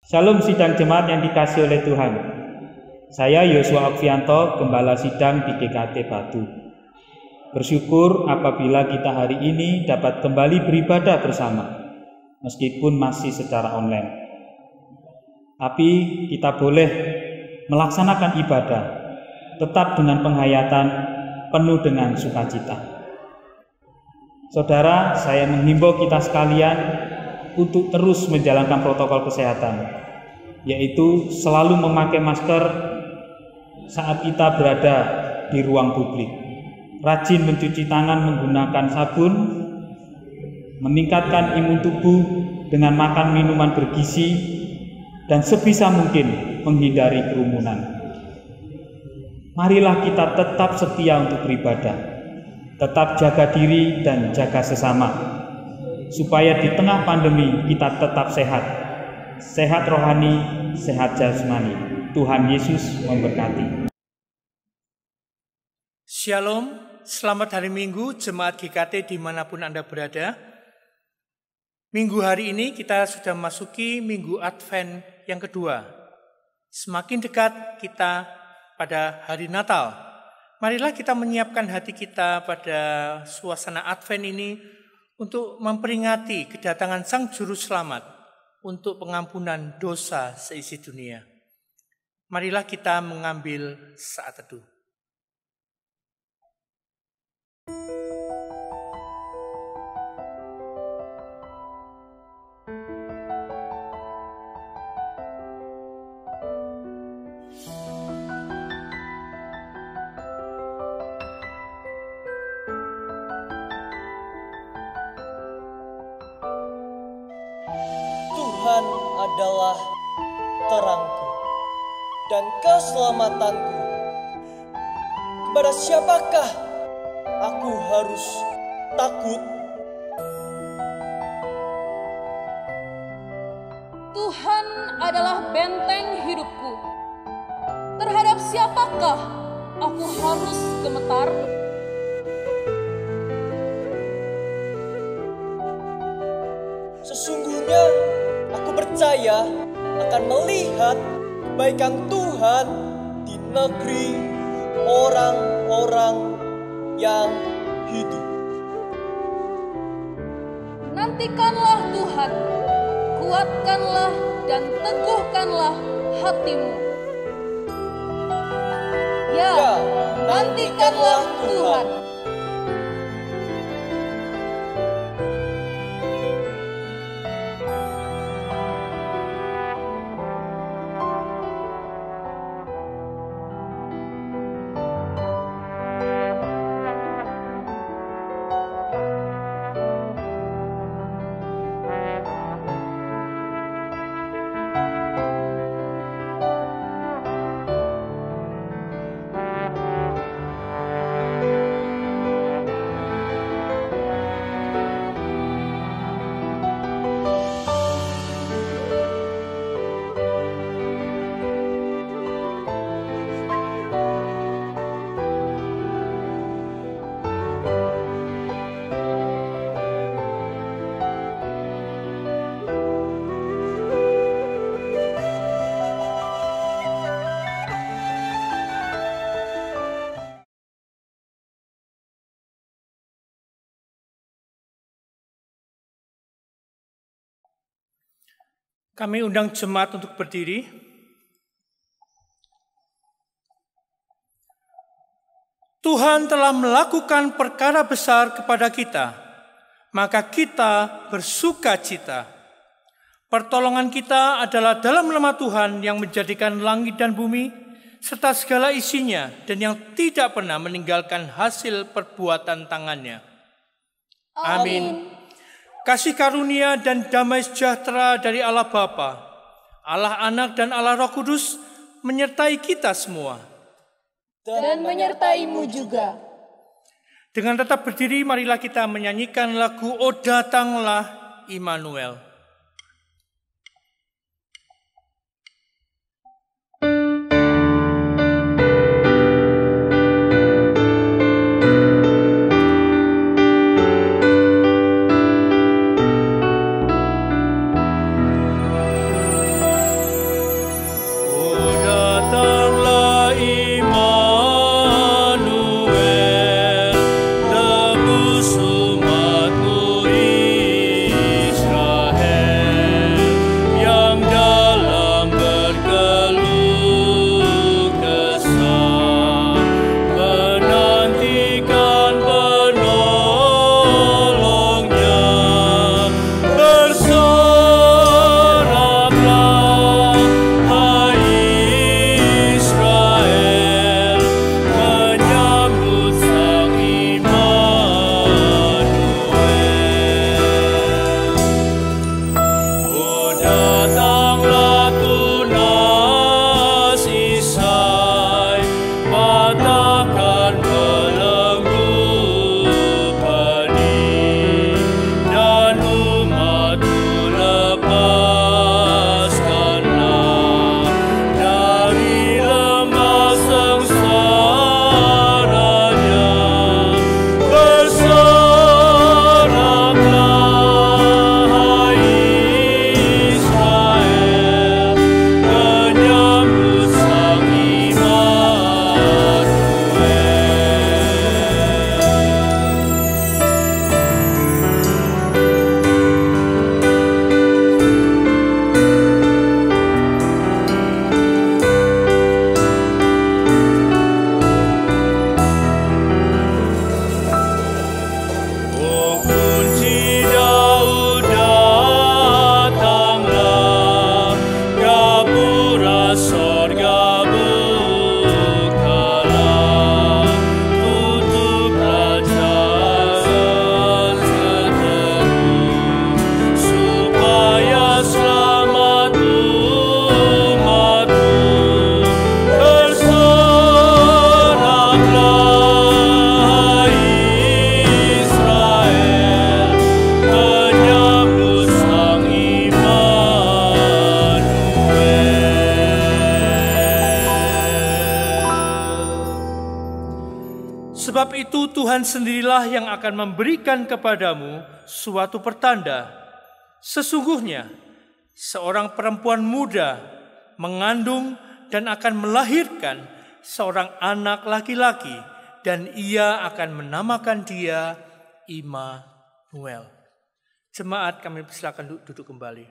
Shalom sidang jemaat yang dikasihi oleh Tuhan. Saya Yosua Okvianto, Gembala Sidang di GKT Batu. Bersyukur apabila kita hari ini dapat kembali beribadah bersama, meskipun masih secara online. Tapi kita boleh melaksanakan ibadah tetap dengan penghayatan penuh dengan sukacita. Saudara, saya menghimbau kita sekalian untuk terus menjalankan protokol kesehatan, yaitu selalu memakai masker saat kita berada di ruang publik, rajin mencuci tangan menggunakan sabun, meningkatkan imun tubuh dengan makan minuman bergizi, dan sebisa mungkin menghindari kerumunan. Marilah kita tetap setia untuk beribadah, tetap jaga diri dan jaga sesama, supaya di tengah pandemi kita tetap sehat, sehat rohani, sehat jasmani. Tuhan Yesus memberkati. Shalom, selamat hari Minggu Jemaat GKT dimanapun Anda berada. Minggu hari ini kita sudah memasuki Minggu Advent yang kedua. Semakin dekat kita pada hari Natal. Marilah kita menyiapkan hati kita pada suasana Advent ini untuk memperingati kedatangan Sang Juru Selamat untuk pengampunan dosa seisi dunia. Marilah kita mengambil saat teduh. Tuhan adalah terangku dan keselamatanku. Kepada siapakah aku harus takut? Tuhan adalah benteng hidupku. Terhadap siapakah aku harus gemetar? Sesungguhnya aku percaya akan melihat kebaikan Tuhan di negeri orang-orang yang hidup. Nantikanlah Tuhan, kuatkanlah dan teguhkanlah hatimu. Ya, nantikanlah Tuhan. Kami undang jemaat untuk berdiri. Tuhan telah melakukan perkara besar kepada kita, maka kita bersukacita. Pertolongan kita adalah dalam nama Tuhan yang menjadikan langit dan bumi, serta segala isinya, dan yang tidak pernah meninggalkan hasil perbuatan tangannya. Amin. Kasih karunia dan damai sejahtera dari Allah Bapa, Allah Anak dan Allah Roh Kudus menyertai kita semua. Dan menyertaimu juga. Dengan tetap berdiri, marilah kita menyanyikan lagu O Datanglah Immanuel. Sebab itu Tuhan sendirilah yang akan memberikan kepadamu suatu pertanda. Sesungguhnya seorang perempuan muda mengandung dan akan melahirkan seorang anak laki-laki, dan ia akan menamakan dia Immanuel. Jemaat, kami silakan duduk kembali.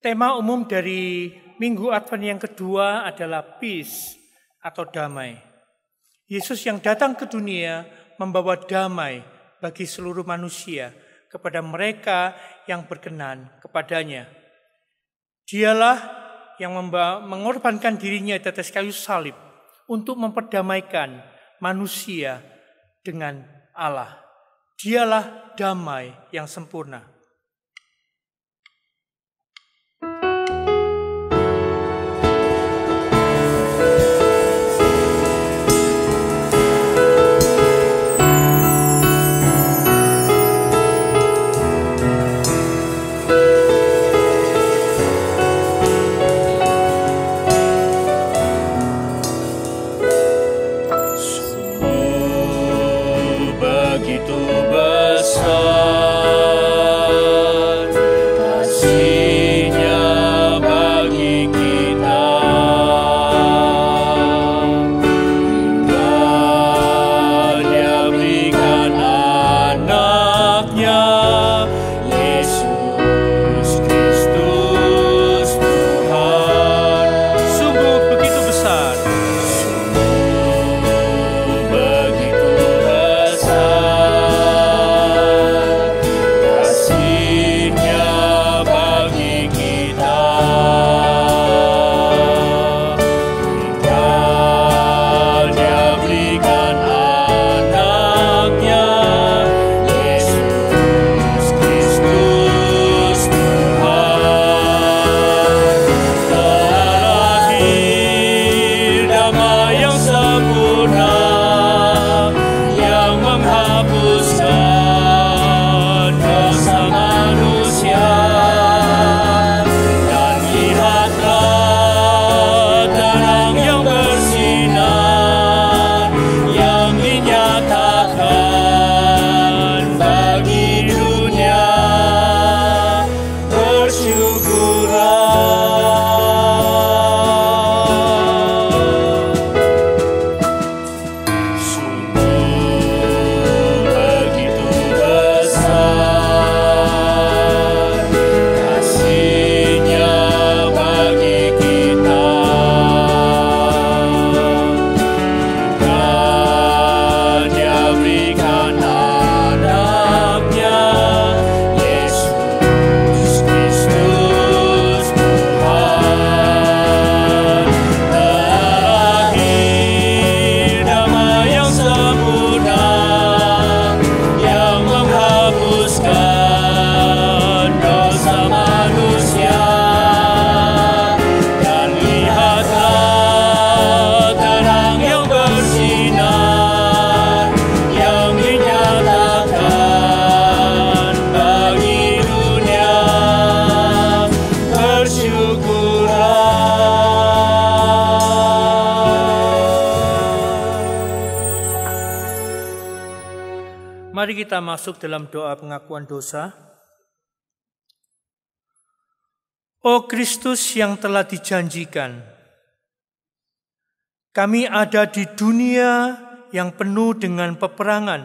Tema umum dari Minggu Advent yang kedua adalah peace atau damai. Yesus yang datang ke dunia membawa damai bagi seluruh manusia kepada mereka yang berkenan kepadanya. Dialah yang mengorbankan dirinya di atas kayu salib untuk memperdamaikan manusia dengan Allah. Dialah damai yang sempurna. Mari kita masuk dalam doa pengakuan dosa. O Kristus yang telah dijanjikan, kami ada di dunia yang penuh dengan peperangan.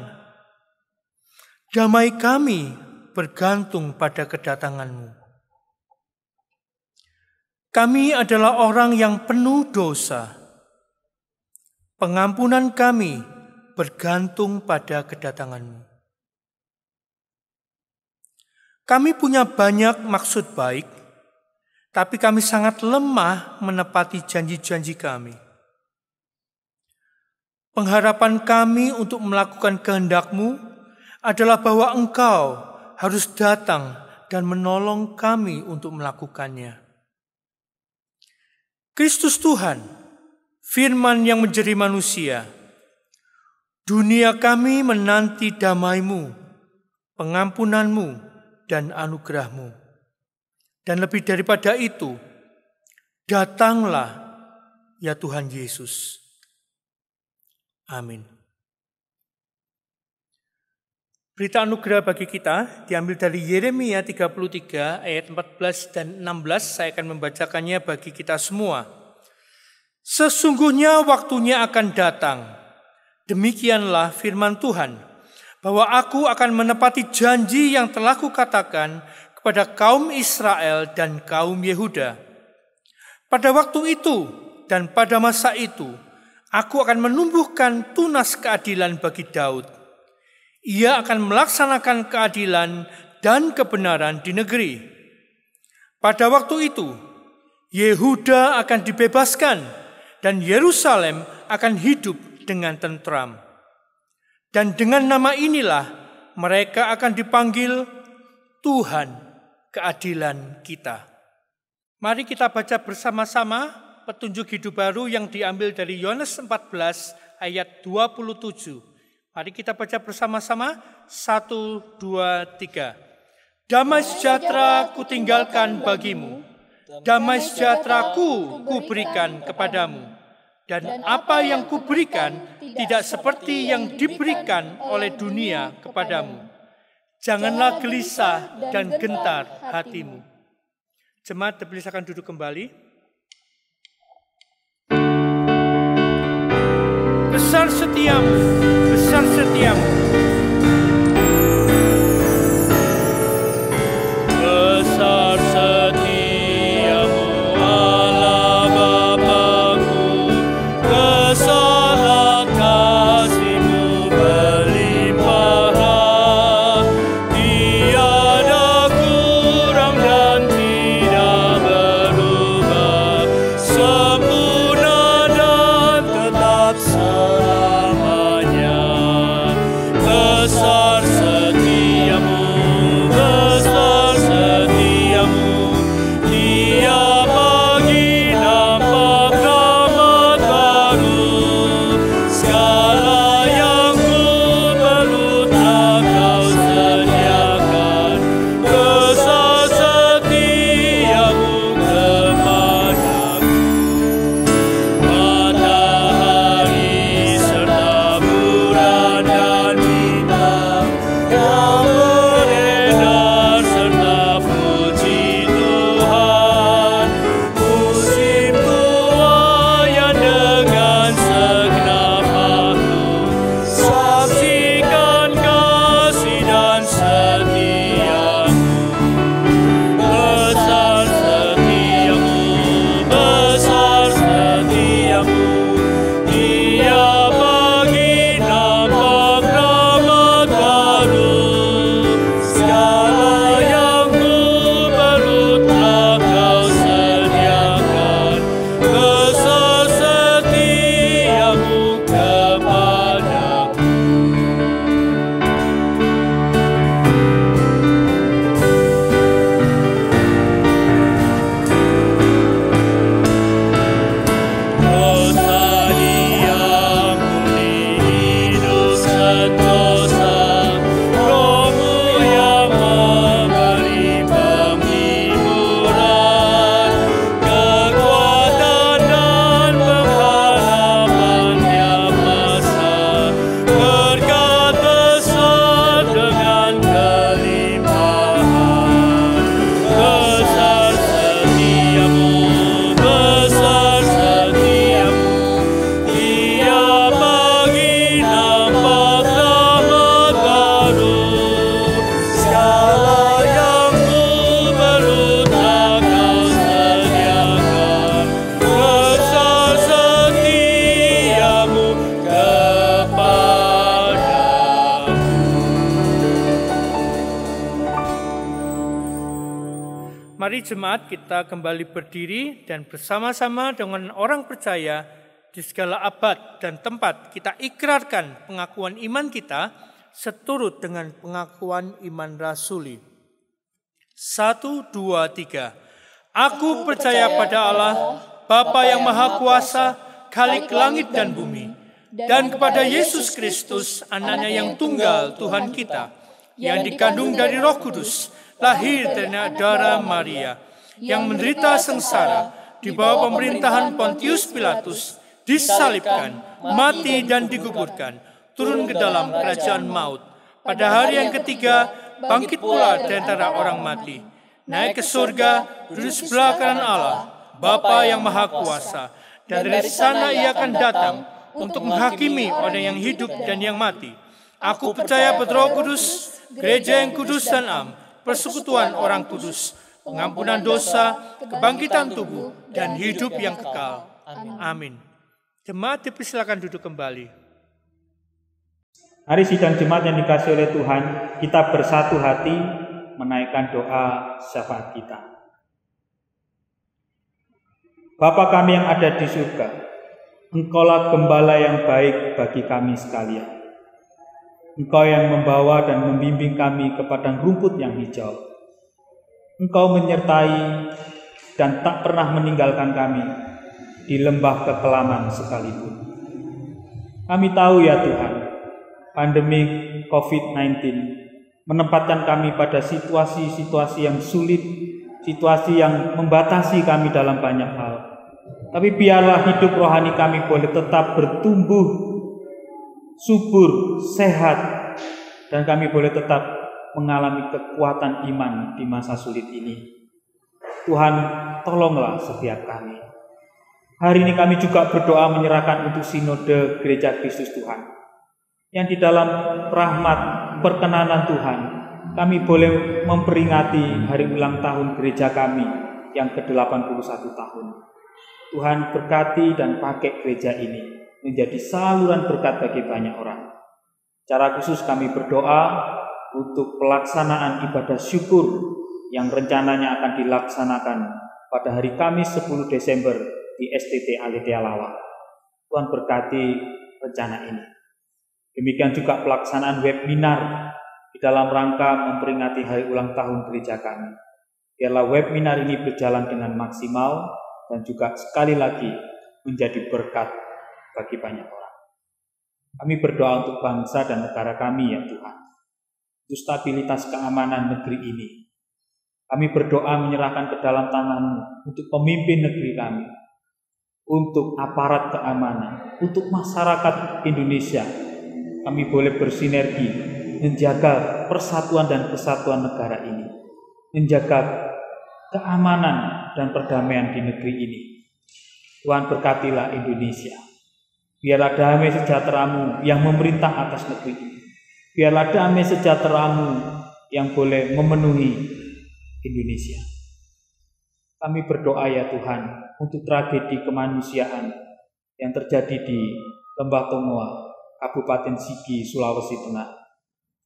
Damai kami bergantung pada kedatangan-Mu. Kami adalah orang yang penuh dosa. Pengampunan kami bergantung pada kedatangan-Mu. Kami punya banyak maksud baik, tapi kami sangat lemah menepati janji-janji kami. Pengharapan kami untuk melakukan kehendak-Mu adalah bahwa Engkau harus datang dan menolong kami untuk melakukannya. Kristus Tuhan, Firman yang menjadi manusia, dunia kami menanti damai-Mu, pengampunan-Mu, dan anugerah-Mu. Dan lebih daripada itu, datanglah ya Tuhan Yesus. Amin. Berita anugerah bagi kita diambil dari Yeremia 33 ayat 14 dan 16. Saya akan membacakannya bagi kita semua. Sesungguhnya waktunya akan datang, demikianlah firman Tuhan, bahwa aku akan menepati janji yang telah kukatakan kepada kaum Israel dan kaum Yehuda. Pada waktu itu dan pada masa itu, aku akan menumbuhkan tunas keadilan bagi Daud. Ia akan melaksanakan keadilan dan kebenaran di negeri. Pada waktu itu, Yehuda akan dibebaskan dan Yerusalem akan hidup dengan tentram. Dan dengan nama inilah mereka akan dipanggil Tuhan keadilan kita. Mari kita baca bersama-sama petunjuk hidup baru yang diambil dari Yohanes 14 ayat 27. Mari kita baca bersama-sama. 1, 2, 3. Damai sejahtera kutinggalkan bagimu, damai sejahteraku kuberikan kepadamu. Dan apa yang kuberikan tidak seperti yang diberikan oleh dunia kepadamu. Janganlah gelisah dan gentar hatimu. Jemaat dipersilakan duduk kembali. Besar setiamu, besar setiamu. Besar setiamu Allah Bapa-Ku, besarlah kasih-Mu berlimpah, tiada kurang dan tidak berubah, sempurna dan tetap selamanya. Besar setiamu, besar setiamu, Dia bagi nampak rahmat baru. Segala yang ku perlu telah Kau sediakan. Besar setiamu kepadaku. Matahari serta bulan dan bintang yang beredar serta puji Tuhan. Musim tuayan dengan segenap makhluk, saksikan kasih dan setiamu. Besar setiamu, besar setiamu, Dia bagi nampak rahmat baru. Segala yang ku perlu telah Kau sediakan. Besar setiamu kepadaku. Dosa diampuni, hidup sentosa, Roh-Mu yang memberi penghiburan, kekuatan dan pengharapan tiap masa, berkat besar dengan kelimpahan. Besar setiamu, besar setiamu, Dia bagi nampak rahmat baru. Segala yang ku perlu telah Kau sediakan. Besar setiamu kepadaku. Mari jemaat kita kembali berdiri dan bersama-sama dengan orang percaya di segala abad dan tempat kita ikrarkan pengakuan iman kita seturut dengan pengakuan iman rasuli. 1, 2, 3. Aku percaya pada Allah, Bapa yang Maha Kuasa, Khalik langit dan bumi, dan kepada Yesus Kristus, Anaknya yang tunggal Tuhan kita, yang dikandung dari Roh Kudus, lahir dari darah Maria, yang menderita sengsara di bawah pemerintahan Pontius Pilatus, disalibkan, mati dan dikuburkan, turun ke dalam kerajaan maut. Pada hari yang ketiga, bangkit pula dari antara orang mati, naik ke surga, duduk sebelah kanan Allah, Bapa yang Maha Kuasa, dan dari sana Ia akan datang untuk menghakimi orang yang hidup dan yang mati. Aku percaya pada Roh Kudus, gereja yang kudus dan am, persekutuan orang kudus, pengampunan dosa, kebangkitan tubuh, dan hidup yang kekal. Amin. Jemaat dipersilakan duduk kembali. Mari sidang jemaat yang dikasihi oleh Tuhan, kita bersatu hati menaikkan doa syafaat kita. Bapa kami yang ada di surga, Engkaulah gembala yang baik bagi kami sekalian. Engkau yang membawa dan membimbing kami ke padang rumput yang hijau. Engkau menyertai dan tak pernah meninggalkan kami di lembah kekelaman sekalipun. Kami tahu ya Tuhan, pandemi COVID-19 menempatkan kami pada situasi-situasi yang sulit, situasi yang membatasi kami dalam banyak hal. Tapi biarlah hidup rohani kami boleh tetap bertumbuh, subur, sehat, dan kami boleh tetap mengalami kekuatan iman di masa sulit ini. Tuhan, tolonglah setiap kami. Hari ini kami juga berdoa menyerahkan untuk sinode Gereja Kristus Tuhan, yang di dalam rahmat perkenanan Tuhan, kami boleh memperingati hari ulang tahun gereja kami yang ke-81 tahun. Tuhan berkati dan pakai gereja ini menjadi saluran berkat bagi banyak orang. Secara khusus kami berdoa untuk pelaksanaan ibadah syukur yang rencananya akan dilaksanakan pada hari Kamis 10 Desember di STT Aletheia Lawang. Tuhan berkati rencana ini. Demikian juga pelaksanaan webinar di dalam rangka memperingati hari ulang tahun gereja kami. Biarlah webinar ini berjalan dengan maksimal dan juga sekali lagi menjadi berkat bagi banyak orang. Kami berdoa untuk bangsa dan negara kami ya Tuhan, untuk stabilitas keamanan negeri ini. Kami berdoa menyerahkan ke dalam tangan-Mu untuk pemimpin negeri kami, untuk aparat keamanan, untuk masyarakat Indonesia. Kami boleh bersinergi menjaga persatuan dan kesatuan negara ini, menjaga keamanan dan perdamaian di negeri ini. Tuhan berkatilah Indonesia. Biarlah damai sejahtera-Mu yang memerintah atas negeri ini. Biarlah damai sejahtera-Mu yang boleh memenuhi Indonesia. Kami berdoa ya Tuhan untuk tragedi kemanusiaan yang terjadi di Lembah Tongoa, Kabupaten Sigi, Sulawesi Tengah.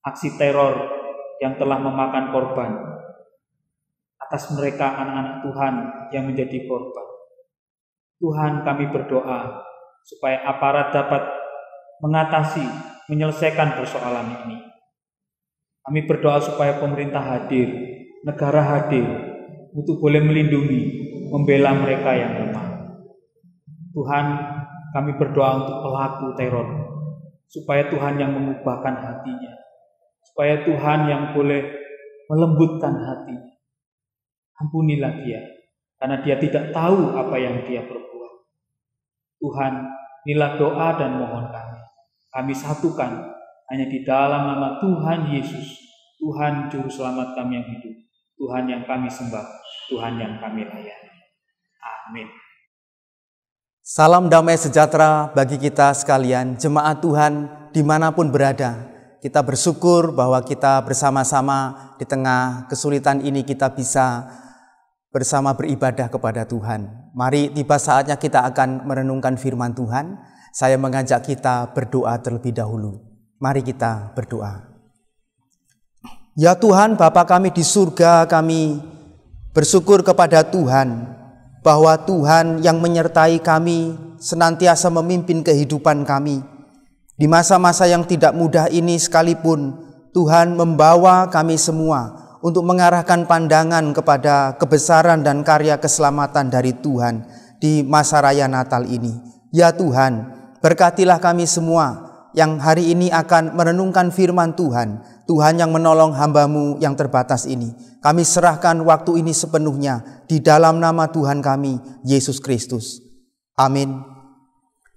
Aksi teror yang telah memakan korban. Atas mereka anak-anak Tuhan yang menjadi korban. Tuhan, kami berdoa supaya aparat dapat mengatasi, menyelesaikan persoalan ini. Kami berdoa supaya pemerintah hadir, negara hadir, untuk boleh melindungi, membela mereka yang lemah. Tuhan, kami berdoa untuk pelaku teror, supaya Tuhan yang mengubahkan hatinya, supaya Tuhan yang boleh melembutkan hatinya. Ampunilah dia, karena dia tidak tahu apa yang dia perbuat. Tuhan, inilah doa dan mohon kami. Kami satukan hanya di dalam nama Tuhan Yesus, Tuhan Juru Selamat kami yang hidup, Tuhan yang kami sembah, Tuhan yang kami layani. Amin. Salam damai sejahtera bagi kita sekalian, jemaat Tuhan dimanapun berada. Kita bersyukur bahwa kita bersama-sama di tengah kesulitan ini kita bisa bersama beribadah kepada Tuhan. Mari tiba saatnya kita akan merenungkan firman Tuhan. Saya mengajak kita berdoa terlebih dahulu. Mari kita berdoa. Ya Tuhan, Bapa kami di surga, kami bersyukur kepada Tuhan bahwa Tuhan yang menyertai kami senantiasa memimpin kehidupan kami. Di masa-masa yang tidak mudah ini sekalipun, Tuhan membawa kami semua untuk mengarahkan pandangan kepada kebesaran dan karya keselamatan dari Tuhan di masa raya Natal ini. Ya Tuhan, berkatilah kami semua yang hari ini akan merenungkan firman Tuhan. Tuhan yang menolong hamba-Mu yang terbatas ini. Kami serahkan waktu ini sepenuhnya di dalam nama Tuhan kami, Yesus Kristus. Amin.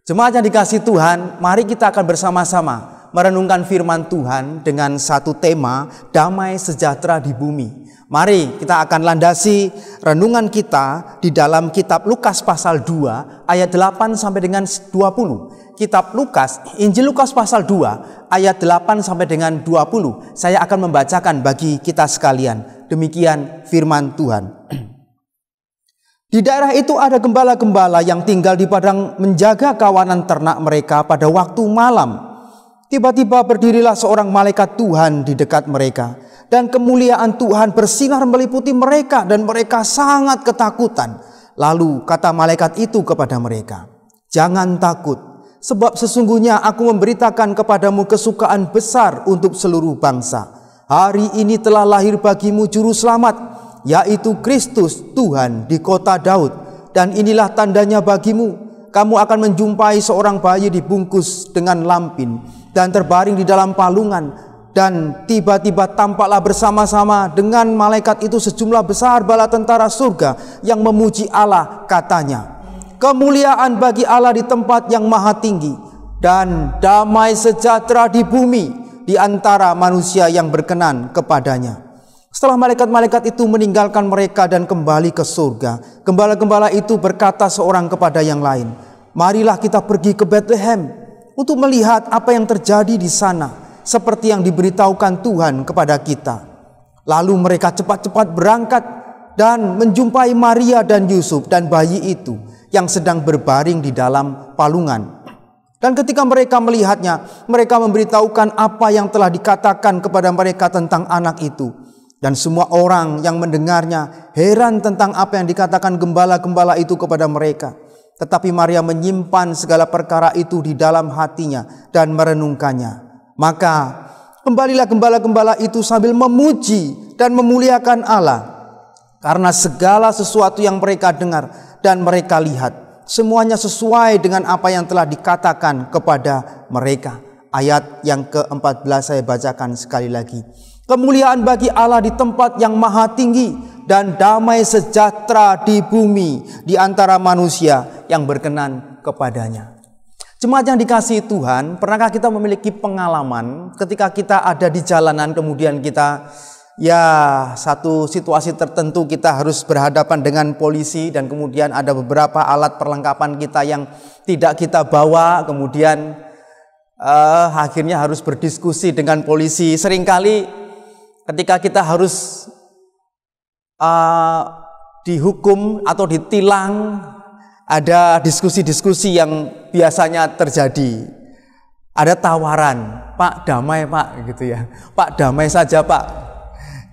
Jemaat yang dikasihi Tuhan, mari kita akan bersama-sama merenungkan firman Tuhan dengan satu tema, damai sejahtera di bumi. Mari kita akan landasi renungan kita di dalam kitab Lukas pasal 2 ayat 8 sampai dengan 20. Kitab Lukas, Injil Lukas pasal 2 ayat 8 sampai dengan 20. Saya akan membacakan bagi kita sekalian. Demikian firman Tuhan. Di daerah itu ada gembala-gembala yang tinggal di padang menjaga kawanan ternak mereka pada waktu malam. Tiba-tiba berdirilah seorang malaikat Tuhan di dekat mereka, dan kemuliaan Tuhan bersinar meliputi mereka, dan mereka sangat ketakutan. Lalu kata malaikat itu kepada mereka, "Jangan takut, sebab sesungguhnya aku memberitakan kepadamu kesukaan besar untuk seluruh bangsa. Hari ini telah lahir bagimu juru selamat, yaitu Kristus Tuhan di kota Daud. Dan inilah tandanya bagimu, kamu akan menjumpai seorang bayi dibungkus dengan lampin dan terbaring di dalam palungan. Dan tiba-tiba tampaklah bersama-sama dengan malaikat itu sejumlah besar bala tentara surga yang memuji Allah, katanya, kemuliaan bagi Allah di tempat yang maha tinggi, dan damai sejahtera di bumi di antara manusia yang berkenan kepadanya." Setelah malaikat-malaikat itu meninggalkan mereka dan kembali ke surga, gembala-gembala itu berkata seorang kepada yang lain, "Marilah kita pergi ke Bethlehem untuk melihat apa yang terjadi di sana, seperti yang diberitahukan Tuhan kepada kita." Lalu mereka cepat-cepat berangkat dan menjumpai Maria dan Yusuf dan bayi itu yang sedang berbaring di dalam palungan. Dan ketika mereka melihatnya, mereka memberitahukan apa yang telah dikatakan kepada mereka tentang anak itu. Dan semua orang yang mendengarnya heran tentang apa yang dikatakan gembala-gembala itu kepada mereka. Tetapi Maria menyimpan segala perkara itu di dalam hatinya dan merenungkannya. Maka kembalilah gembala-gembala itu sambil memuji dan memuliakan Allah, karena segala sesuatu yang mereka dengar dan mereka lihat, semuanya sesuai dengan apa yang telah dikatakan kepada mereka. Ayat yang ke-14 saya bacakan sekali lagi. Kemuliaan bagi Allah di tempat yang maha tinggi, dan damai sejahtera di bumi di antara manusia yang berkenan kepadanya. Jemaat yang dikasihi Tuhan, pernahkah kita memiliki pengalaman ketika kita ada di jalanan, kemudian kita satu situasi tertentu kita harus berhadapan dengan polisi, dan kemudian ada beberapa alat perlengkapan kita yang tidak kita bawa, kemudian akhirnya harus berdiskusi dengan polisi. Seringkali ketika kita harus dihukum atau ditilang, ada diskusi-diskusi yang biasanya terjadi. Ada tawaran, "Pak, damai Pak," gitu ya. "Pak, damai saja Pak."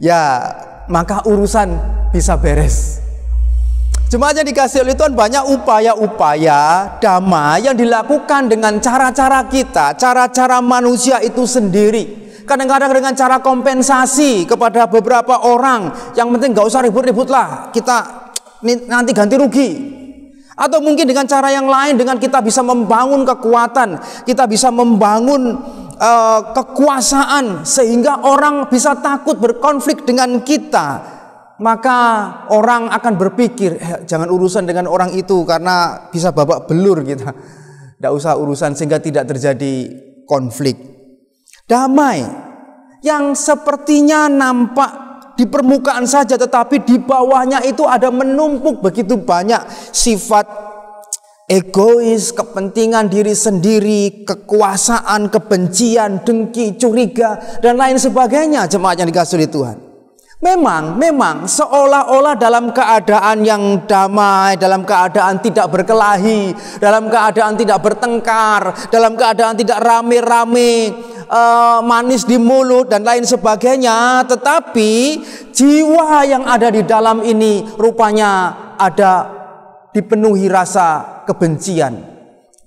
Ya, maka urusan bisa beres. Jemaat yang dikasihi oleh Tuhan, banyak upaya-upaya damai yang dilakukan dengan cara-cara kita, cara-cara manusia itu sendiri. Kadang-kadang dengan cara kompensasi kepada beberapa orang, yang penting gak usah ribut-ribut lah, kita nanti ganti rugi. Atau mungkin dengan cara yang lain, dengan kita bisa membangun kekuatan, kita bisa membangun kekuasaan, sehingga orang bisa takut berkonflik dengan kita. Maka orang akan berpikir, jangan urusan dengan orang itu karena bisa babak belur kita. Tidak usah urusan sehingga tidak terjadi konflik. Damai yang sepertinya nampak di permukaan saja, tetapi di bawahnya itu ada menumpuk begitu banyak sifat egois, kepentingan diri sendiri, kekuasaan, kebencian, dengki, curiga, dan lain sebagainya. Jemaat yang dikasihi Tuhan, memang seolah-olah dalam keadaan yang damai, dalam keadaan tidak berkelahi, dalam keadaan tidak bertengkar, dalam keadaan tidak rame-rame, manis di mulut dan lain sebagainya, tetapi jiwa yang ada di dalam ini rupanya ada dipenuhi rasa kebencian,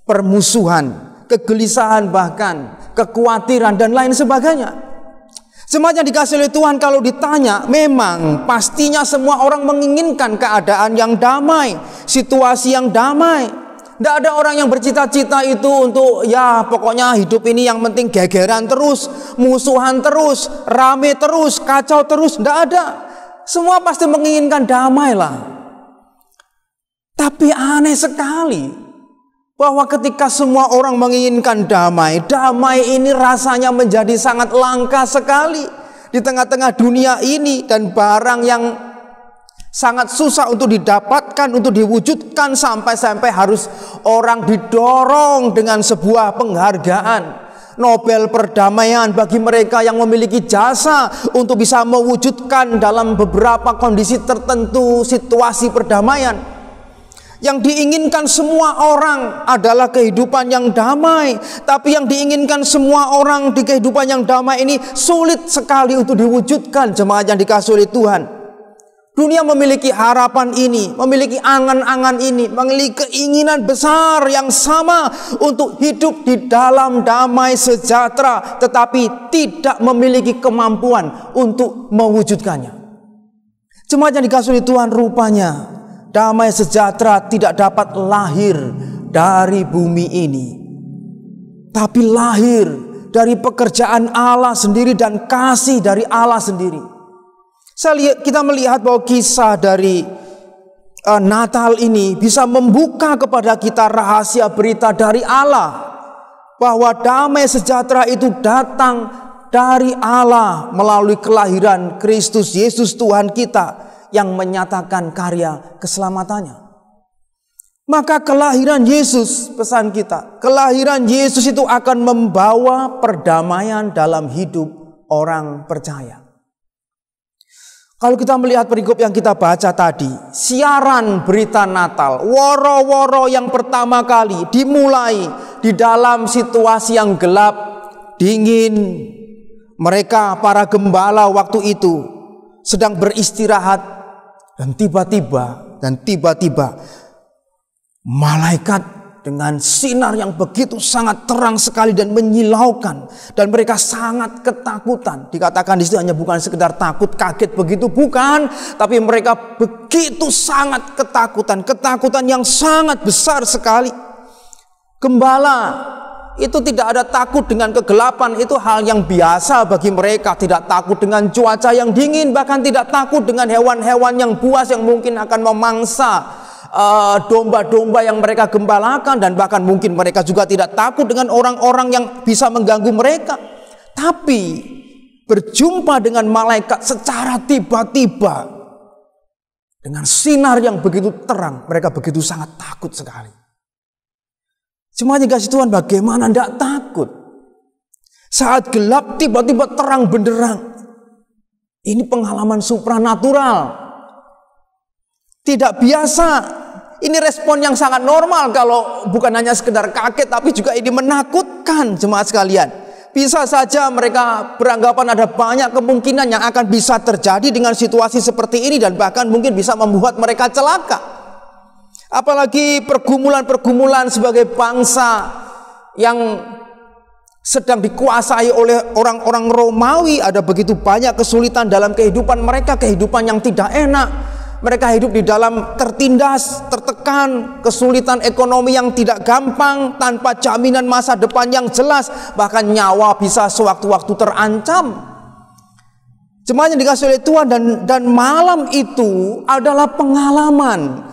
permusuhan, kegelisahan, bahkan kekhawatiran dan lain sebagainya. Jemaat yang dikasihi oleh Tuhan, kalau ditanya, memang pastinya semua orang menginginkan keadaan yang damai, situasi yang damai. Tidak ada orang yang bercita-cita itu untuk pokoknya hidup ini yang penting gegeran terus, musuhan terus, rame terus, kacau terus. Tidak ada. Semua pasti menginginkan damai lah. Tapi aneh sekali, Bahwa ketika semua orang menginginkan damai, damai ini rasanya menjadi sangat langka sekali di tengah-tengah dunia ini, dan barang yang sangat susah untuk didapatkan, untuk diwujudkan, sampai-sampai harus orang didorong dengan sebuah penghargaan Nobel perdamaian bagi mereka yang memiliki jasa untuk bisa mewujudkan dalam beberapa kondisi tertentu situasi perdamaian. Yang diinginkan semua orang adalah kehidupan yang damai, tapi yang diinginkan semua orang di kehidupan yang damai ini sulit sekali untuk diwujudkan, jemaat yang dikasihi oleh Tuhan. Dunia memiliki harapan ini, memiliki angan-angan ini, memiliki keinginan besar yang sama untuk hidup di dalam damai sejahtera, tetapi tidak memiliki kemampuan untuk mewujudkannya. Jemaat yang dikasihi oleh Tuhan, rupanya damai sejahtera tidak dapat lahir dari bumi ini, tapi lahir dari pekerjaan Allah sendiri dan kasih dari Allah sendiri. Kita melihat bahwa kisah dari Natal ini bisa membuka kepada kita rahasia berita dari Allah, bahwa damai sejahtera itu datang dari Allah melalui kelahiran Kristus Yesus Tuhan kita yang menyatakan karya keselamatannya. Maka kelahiran Yesus, pesan kita, kelahiran Yesus itu akan membawa perdamaian dalam hidup orang percaya. Kalau kita melihat perikop yang kita baca tadi, siaran berita Natal, woro-woro yang pertama kali dimulai di dalam situasi yang gelap, dingin. Mereka, para gembala waktu itu sedang beristirahat, dan tiba-tiba malaikat dengan sinar yang begitu sangat terang sekali dan menyilaukan, dan mereka sangat ketakutan. Dikatakan di situ hanya bukan sekedar takut, kaget begitu, bukan, tapi mereka begitu sangat ketakutan yang sangat besar sekali. Gembala itu tidak ada takut dengan kegelapan, itu hal yang biasa bagi mereka. Tidak takut dengan cuaca yang dingin, bahkan tidak takut dengan hewan-hewan yang buas yang mungkin akan memangsa domba-domba yang mereka gembalakan, dan bahkan mungkin mereka juga tidak takut dengan orang-orang yang bisa mengganggu mereka. Tapi berjumpa dengan malaikat secara tiba-tiba dengan sinar yang begitu terang, mereka begitu sangat takut sekali. Cuma dikasih Tuhan, bagaimana tidak takut saat gelap tiba-tiba terang benderang? Ini pengalaman supranatural, tidak biasa. Ini respon yang sangat normal, kalau bukan hanya sekedar kaget, tapi juga ini menakutkan, jemaat sekalian. Bisa saja mereka beranggapan ada banyak kemungkinan yang akan bisa terjadi dengan situasi seperti ini, dan bahkan mungkin bisa membuat mereka celaka. Apalagi pergumulan-pergumulan sebagai bangsa yang sedang dikuasai oleh orang-orang Romawi. Ada begitu banyak kesulitan dalam kehidupan mereka, kehidupan yang tidak enak. Mereka hidup di dalam tertindas, tertekan, kesulitan ekonomi yang tidak gampang, tanpa jaminan masa depan yang jelas, bahkan nyawa bisa sewaktu-waktu terancam. Jemaat yang dikasihi oleh Tuhan, dan malam itu adalah pengalaman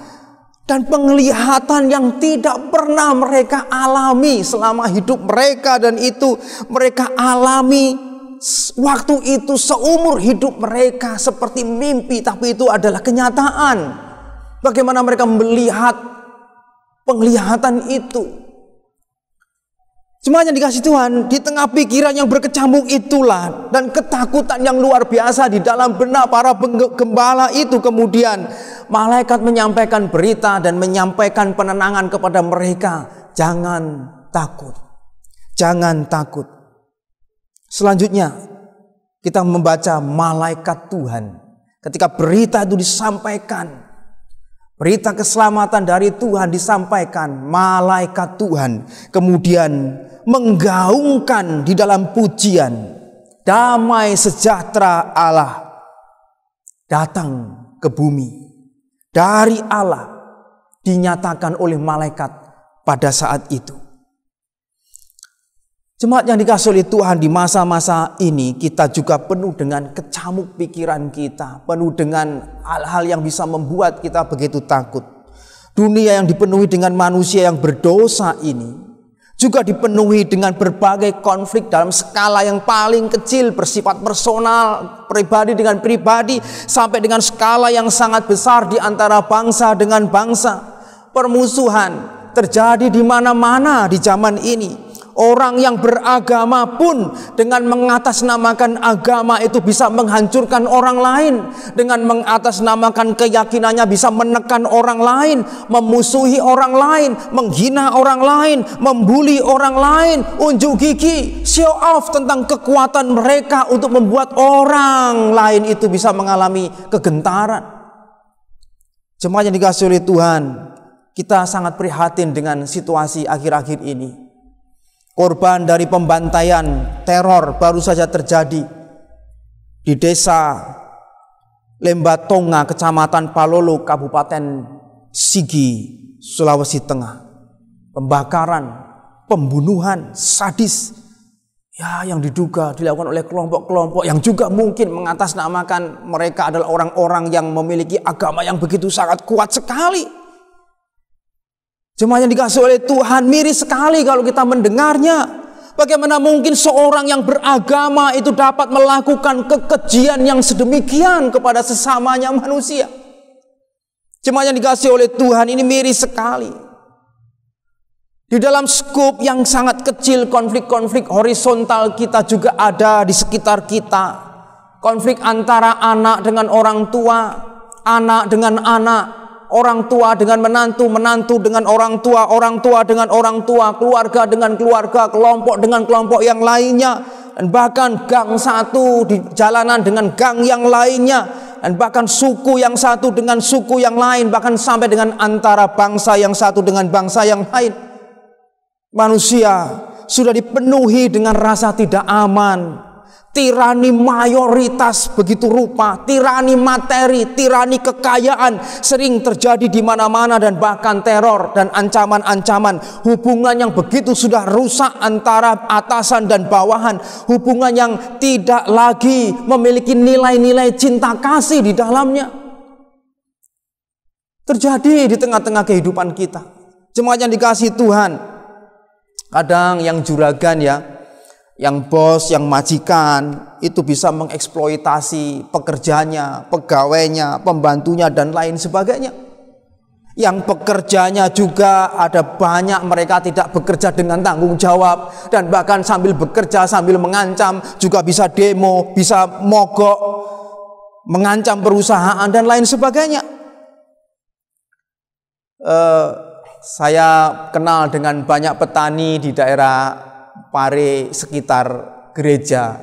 dan penglihatan yang tidak pernah mereka alami selama hidup mereka, dan itu mereka alami waktu itu seumur hidup mereka seperti mimpi, tapi itu adalah kenyataan. Bagaimana mereka melihat penglihatan itu. Cuma yang dikasih Tuhan, di tengah pikiran yang berkecamuk itulah, dan ketakutan yang luar biasa di dalam benak para gembala itu, kemudian malaikat menyampaikan berita dan menyampaikan penenangan kepada mereka. Jangan takut, jangan takut. Selanjutnya kita membaca malaikat Tuhan. Ketika berita itu disampaikan, berita keselamatan dari Tuhan disampaikan, malaikat Tuhan kemudian menggaungkan di dalam pujian, damai sejahtera Allah datang ke bumi. Dari Allah dinyatakan oleh malaikat pada saat itu. Jemaat yang dikasihi oleh Tuhan, di masa-masa ini kita juga penuh dengan kecamuk pikiran kita, penuh dengan hal-hal yang bisa membuat kita begitu takut. Dunia yang dipenuhi dengan manusia yang berdosa ini juga dipenuhi dengan berbagai konflik dalam skala yang paling kecil, bersifat personal, pribadi dengan pribadi, sampai dengan skala yang sangat besar di antara bangsa dengan bangsa. Permusuhan terjadi di mana-mana di zaman ini. Orang yang beragama pun dengan mengatasnamakan agama itu bisa menghancurkan orang lain. Dengan mengatasnamakan keyakinannya bisa menekan orang lain, memusuhi orang lain, menghina orang lain, membuli orang lain, unjuk gigi, show off tentang kekuatan mereka untuk membuat orang lain itu bisa mengalami kegentaran. Jemaat yang dikasihi oleh Tuhan, kita sangat prihatin dengan situasi akhir-akhir ini. Korban dari pembantaian teror baru saja terjadi di desa Lembatonga, Kecamatan Palolo, Kabupaten Sigi, Sulawesi Tengah. Pembakaran, pembunuhan sadis yang diduga dilakukan oleh kelompok-kelompok yang juga mungkin mengatasnamakan mereka adalah orang-orang yang memiliki agama yang begitu sangat kuat sekali. Jemaat yang dikasihi oleh Tuhan, miris sekali kalau kita mendengarnya. Bagaimana mungkin seorang yang beragama itu dapat melakukan kekejian yang sedemikian kepada sesamanya manusia? Jemaat yang dikasihi oleh Tuhan, ini miris sekali. Di dalam skop yang sangat kecil, konflik-konflik horizontal kita juga ada di sekitar kita. Konflik antara anak dengan orang tua, anak dengan anak, orang tua dengan menantu, menantu dengan orang tua dengan orang tua, keluarga dengan keluarga, kelompok dengan kelompok yang lainnya, dan bahkan gang satu di jalanan dengan gang yang lainnya, dan bahkan suku yang satu dengan suku yang lain, bahkan sampai dengan antara bangsa yang satu dengan bangsa yang lain. Manusia sudah dipenuhi dengan rasa tidak aman. Tirani mayoritas begitu rupa, tirani materi, tirani kekayaan sering terjadi di mana-mana, dan bahkan teror dan ancaman-ancaman. Hubungan yang begitu sudah rusak antara atasan dan bawahan, hubungan yang tidak lagi memiliki nilai-nilai cinta kasih di dalamnya. Terjadi di tengah-tengah kehidupan kita. Jemaat yang dikasihi Tuhan, kadang yang juragan yang bos, yang majikan itu bisa mengeksploitasi pekerjanya, pegawainya, pembantunya dan lain sebagainya. Yang pekerjanya juga ada banyak mereka tidak bekerja dengan tanggung jawab, dan bahkan sambil bekerja sambil mengancam, juga bisa demo, bisa mogok, mengancam perusahaan dan lain sebagainya. Saya kenal dengan banyak petani di daerah Pare sekitar gereja.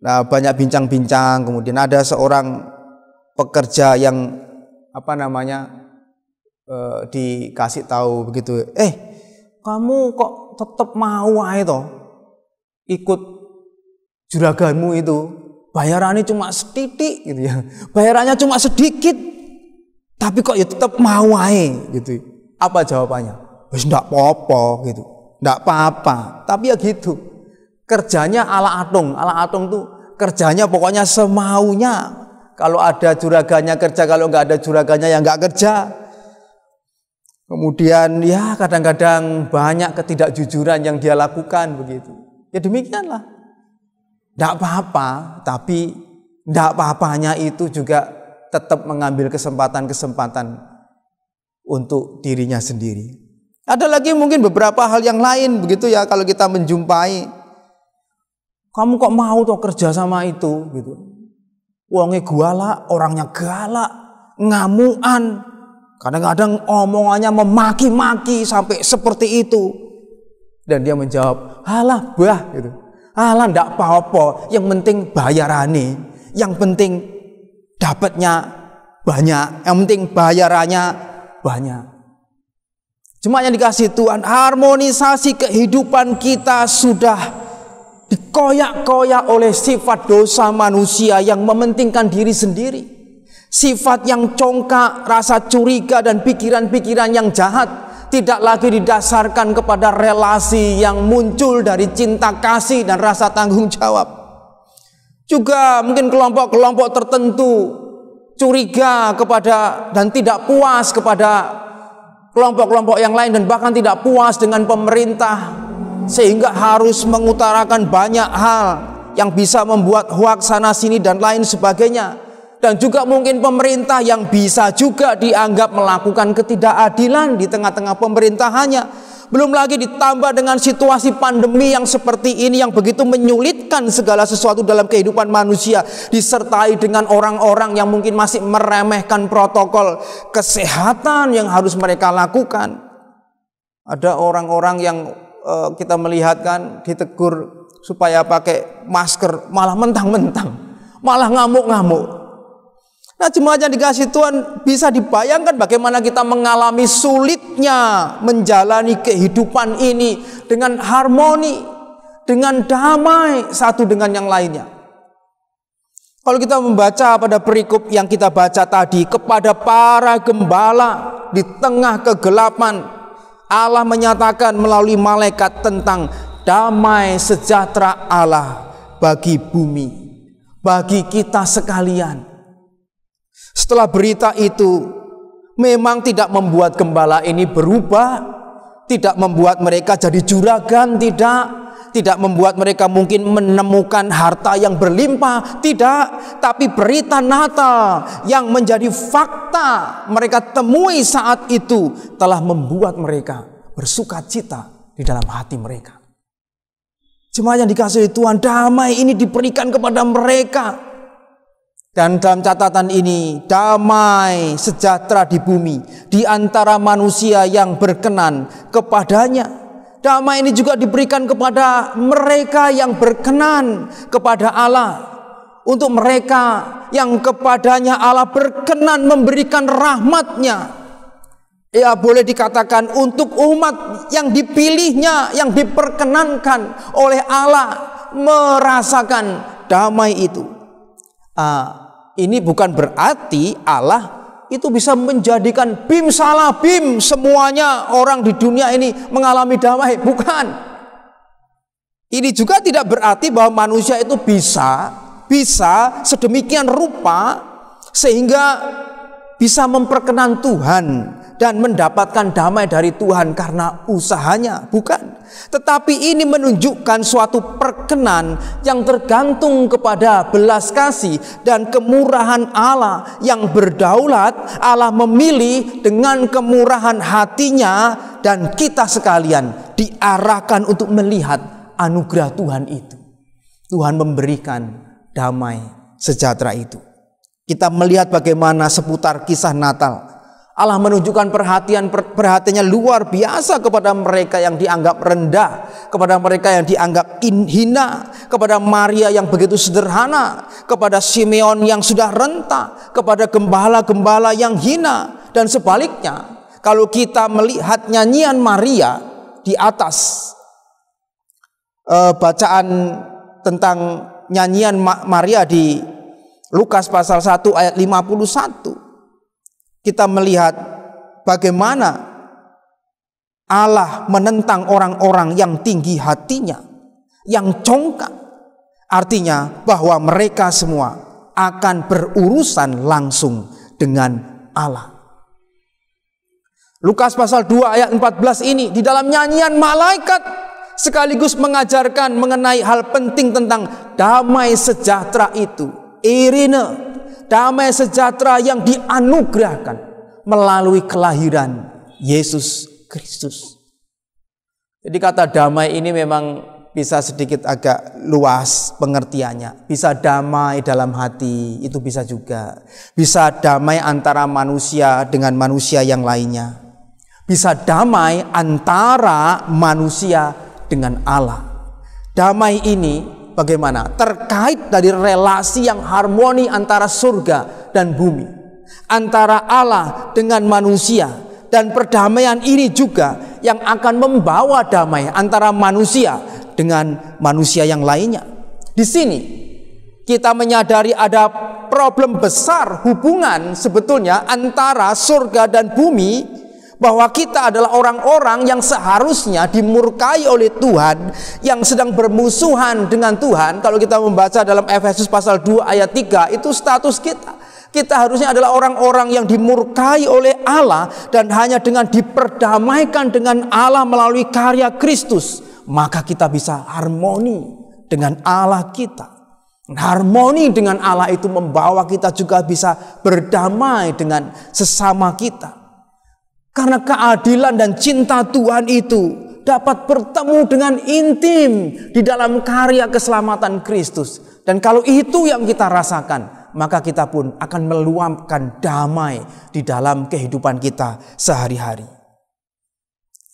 Nah, banyak bincang-bincang. Kemudian ada seorang pekerja yang dikasih tahu begitu, kamu kok tetap mau aja toh ikut juraganmu itu, bayarannya cuma sedikit gitu ya, bayarannya cuma sedikit, tapi kok ya tetap mau aja gitu. Apa jawabannya? Wis ndak apa-apa gitu. Nggak apa-apa, tapi ya gitu. Kerjanya ala atung tuh kerjanya pokoknya semaunya. Kalau ada juragannya kerja, kalau nggak ada juragannya ya nggak kerja. Kemudian ya kadang-kadang banyak ketidakjujuran yang dia lakukan begitu. Ya demikianlah. Nggak apa-apa, tapi nggak apa-apanya itu juga tetap mengambil kesempatan-kesempatan untuk dirinya sendiri. Ada lagi mungkin beberapa hal yang lain begitu ya, kalau kita menjumpai, kamu kok mau tuh kerja sama itu gitu. Uangnya galak, orangnya galak, ngamuan, kadang-kadang omongannya memaki-maki sampai seperti itu. Dan dia menjawab, halah bah gitu. Halah ndak apa-apa, yang penting bayarane, yang penting dapatnya banyak, yang penting bayarannya banyak. Jemaat yang dikasihi Tuhan, harmonisasi kehidupan kita sudah dikoyak-koyak oleh sifat dosa manusia yang mementingkan diri sendiri. Sifat yang congkak, rasa curiga dan pikiran-pikiran yang jahat tidak lagi didasarkan kepada relasi yang muncul dari cinta kasih dan rasa tanggung jawab. Juga mungkin kelompok-kelompok tertentu curiga kepada dan tidak puas kepada kelompok-kelompok yang lain dan bahkan tidak puas dengan pemerintah, sehingga harus mengutarakan banyak hal yang bisa membuat hoaks sana sini dan lain sebagainya. Dan juga mungkin pemerintah yang bisa juga dianggap melakukan ketidakadilan di tengah-tengah pemerintahannya. Belum lagi ditambah dengan situasi pandemi yang seperti ini, yang begitu menyulitkan segala sesuatu dalam kehidupan manusia, disertai dengan orang-orang yang mungkin masih meremehkan protokol kesehatan yang harus mereka lakukan. Ada orang-orang yang kita melihat kan ditegur supaya pakai masker, malah mentang-mentang, malah ngamuk-ngamuk. Nah, jemaat yang dikasihi Tuhan, bisa dibayangkan bagaimana kita mengalami sulitnya menjalani kehidupan ini dengan harmoni, dengan damai satu dengan yang lainnya. Kalau kita membaca pada perikop yang kita baca tadi, kepada para gembala di tengah kegelapan, Allah menyatakan melalui malaikat tentang damai sejahtera Allah bagi bumi, bagi kita sekalian. Setelah berita itu memang tidak membuat gembala ini berubah, tidak membuat mereka jadi juragan, tidak membuat mereka mungkin menemukan harta yang berlimpah, tidak. Tapi berita Natal yang menjadi fakta mereka temui saat itu telah membuat mereka bersukacita di dalam hati mereka. Jemaat yang dikasihi Tuhan, damai ini diberikan kepada mereka. Dan dalam catatan ini, damai sejahtera di bumi di antara manusia yang berkenan kepadanya. Damai ini juga diberikan kepada mereka yang berkenan kepada Allah. Untuk mereka yang kepadanya Allah berkenan memberikan rahmat-Nya. Ya, boleh dikatakan untuk umat yang dipilihnya, yang diperkenankan oleh Allah merasakan damai itu. Ini bukan berarti Allah itu bisa menjadikan bim salah bim semuanya orang di dunia ini mengalami damai, bukan. Ini juga tidak berarti bahwa manusia itu bisa sedemikian rupa sehingga bisa memperkenan Tuhan dan mendapatkan damai dari Tuhan karena usahanya, bukan. Tetapi ini menunjukkan suatu perkenan yang tergantung kepada belas kasih dan kemurahan Allah yang berdaulat. Allah memilih dengan kemurahan hatinya dan kita sekalian diarahkan untuk melihat anugerah Tuhan itu. Tuhan memberikan damai sejahtera itu. Kita melihat bagaimana seputar kisah Natal Allah menunjukkan perhatiannya luar biasa kepada mereka yang dianggap rendah, kepada mereka yang dianggap hina, kepada Maria yang begitu sederhana, kepada Simeon yang sudah renta, kepada gembala-gembala yang hina. Dan sebaliknya, kalau kita melihat nyanyian Maria di atas bacaan tentang nyanyian Maria di Lukas pasal 1 ayat 51, kita melihat bagaimana Allah menentang orang-orang yang tinggi hatinya, yang congkak. Artinya bahwa mereka semua akan berurusan langsung dengan Allah. Lukas pasal 2 ayat 14 ini di dalam nyanyian malaikat sekaligus mengajarkan mengenai hal penting tentang damai sejahtera itu. Irene, damai sejahtera yang dianugerahkan melalui kelahiran Yesus Kristus. Jadi kata damai ini memang bisa sedikit agak luas pengertiannya. Bisa damai dalam hati, itu bisa juga. Bisa damai antara manusia dengan manusia yang lainnya. Bisa damai antara manusia dengan Allah. Damai ini bagaimana? Terkait dari relasi yang harmoni antara surga dan bumi, antara Allah dengan manusia, dan perdamaian ini juga yang akan membawa damai antara manusia dengan manusia yang lainnya. Di sini kita menyadari ada problem besar hubungan sebetulnya antara surga dan bumi, bahwa kita adalah orang-orang yang seharusnya dimurkai oleh Tuhan, yang sedang bermusuhan dengan Tuhan. Kalau kita membaca dalam Efesus pasal 2 ayat 3, itu status kita. Kita harusnya adalah orang-orang yang dimurkai oleh Allah, dan hanya dengan diperdamaikan dengan Allah melalui karya Kristus, maka kita bisa harmoni dengan Allah kita. Harmoni dengan Allah itu membawa kita juga bisa berdamai dengan sesama kita. Karena keadilan dan cinta Tuhan itu dapat bertemu dengan intim di dalam karya keselamatan Kristus. Dan kalau itu yang kita rasakan, maka kita pun akan meluapkan damai di dalam kehidupan kita sehari-hari.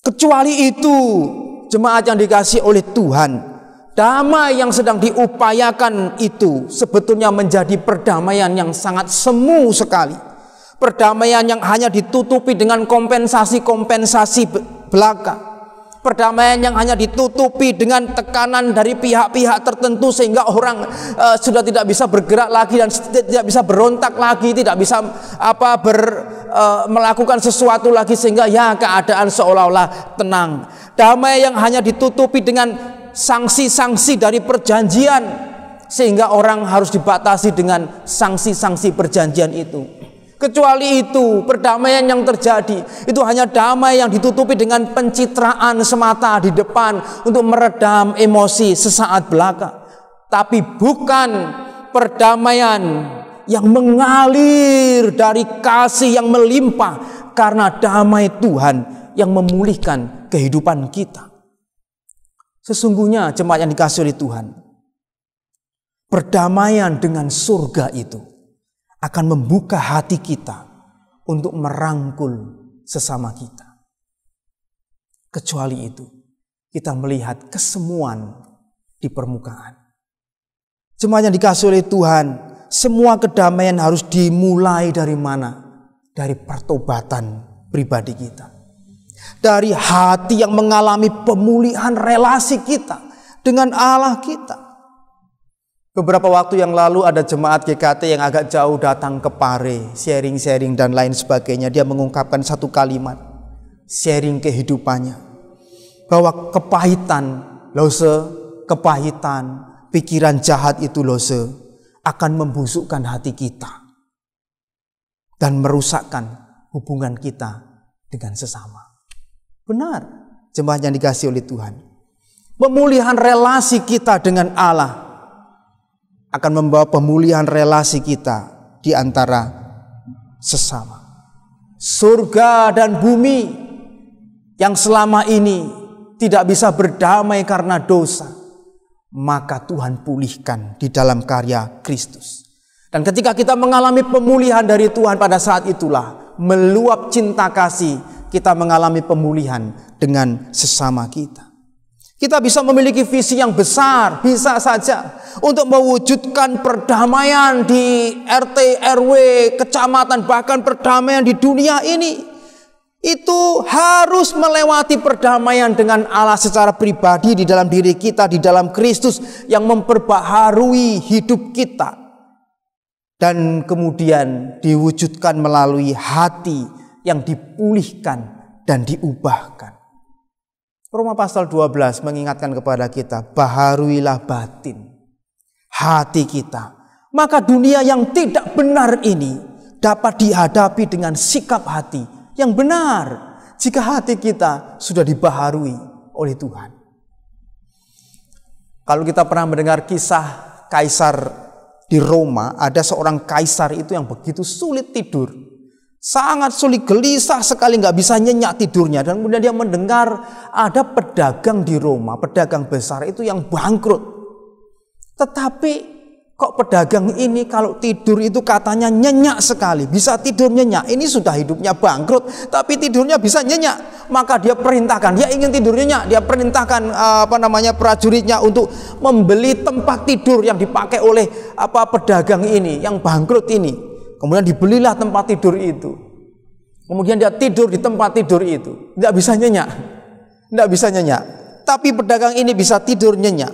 Kecuali itu, jemaat yang dikasihi oleh Tuhan, damai yang sedang diupayakan itu sebetulnya menjadi perdamaian yang sangat semu sekali. Perdamaian yang hanya ditutupi dengan kompensasi-kompensasi belaka. Perdamaian yang hanya ditutupi dengan tekanan dari pihak-pihak tertentu sehingga orang sudah tidak bisa bergerak lagi dan tidak bisa berontak lagi, tidak bisa melakukan sesuatu lagi sehingga ya keadaan seolah-olah tenang. Damai yang hanya ditutupi dengan sanksi-sanksi dari perjanjian sehingga orang harus dibatasi dengan sanksi-sanksi perjanjian itu. Kecuali itu, perdamaian yang terjadi itu hanya damai yang ditutupi dengan pencitraan semata di depan untuk meredam emosi sesaat belaka. Tapi bukan perdamaian yang mengalir dari kasih yang melimpah, karena damai Tuhan yang memulihkan kehidupan kita. Sesungguhnya jemaat yang dikasihi oleh Tuhan, perdamaian dengan surga itu akan membuka hati kita untuk merangkul sesama kita. Kecuali itu, kita melihat kesemuan di permukaan. Jemaat yang dikasihi oleh Tuhan, semua kedamaian harus dimulai dari mana? Dari pertobatan pribadi kita. Dari hati yang mengalami pemulihan relasi kita dengan Allah kita. Beberapa waktu yang lalu ada jemaat GKT yang agak jauh datang ke Pare, sharing-sharing dan lain sebagainya. Dia mengungkapkan satu kalimat, sharing kehidupannya, bahwa kepahitan, pikiran jahat itu akan membusukkan hati kita dan merusakkan hubungan kita dengan sesama. Benar, jemaat yang dikasihi oleh Tuhan. Pemulihan relasi kita dengan Allah akan membawa pemulihan relasi kita di antara sesama. Surga dan bumi yang selama ini tidak bisa berdamai karena dosa, maka Tuhan pulihkan di dalam karya Kristus. Dan ketika kita mengalami pemulihan dari Tuhan, pada saat itulah meluap cinta kasih, kita mengalami pemulihan dengan sesama kita. Kita bisa memiliki visi yang besar, bisa saja, untuk mewujudkan perdamaian di RT, RW, kecamatan, bahkan perdamaian di dunia ini. Itu harus melewati perdamaian dengan Allah secara pribadi di dalam diri kita, di dalam Kristus yang memperbaharui hidup kita. Dan kemudian diwujudkan melalui hati yang dipulihkan dan diubahkan. Roma pasal 12 mengingatkan kepada kita, baharuilah batin hati kita, maka dunia yang tidak benar ini dapat dihadapi dengan sikap hati yang benar jika hati kita sudah dibaharui oleh Tuhan. Kalau kita pernah mendengar kisah kaisar di Roma, ada seorang kaisar itu yang begitu sulit tidur. Sangat sulit, gelisah sekali, nggak bisa nyenyak tidurnya. Dan kemudian dia mendengar ada pedagang di Roma, pedagang besar itu yang bangkrut. Tetapi kok pedagang ini kalau tidur itu katanya nyenyak sekali, bisa tidur nyenyak. Ini sudah hidupnya bangkrut, tapi tidurnya bisa nyenyak. Maka dia perintahkan, dia ingin tidur nyenyak. Dia perintahkan prajuritnya untuk membeli tempat tidur yang dipakai oleh pedagang ini, yang bangkrut ini. Kemudian dibelilah tempat tidur itu. Kemudian dia tidur di tempat tidur itu. Tidak bisa nyenyak. Tidak bisa nyenyak. Tapi pedagang ini bisa tidur nyenyak.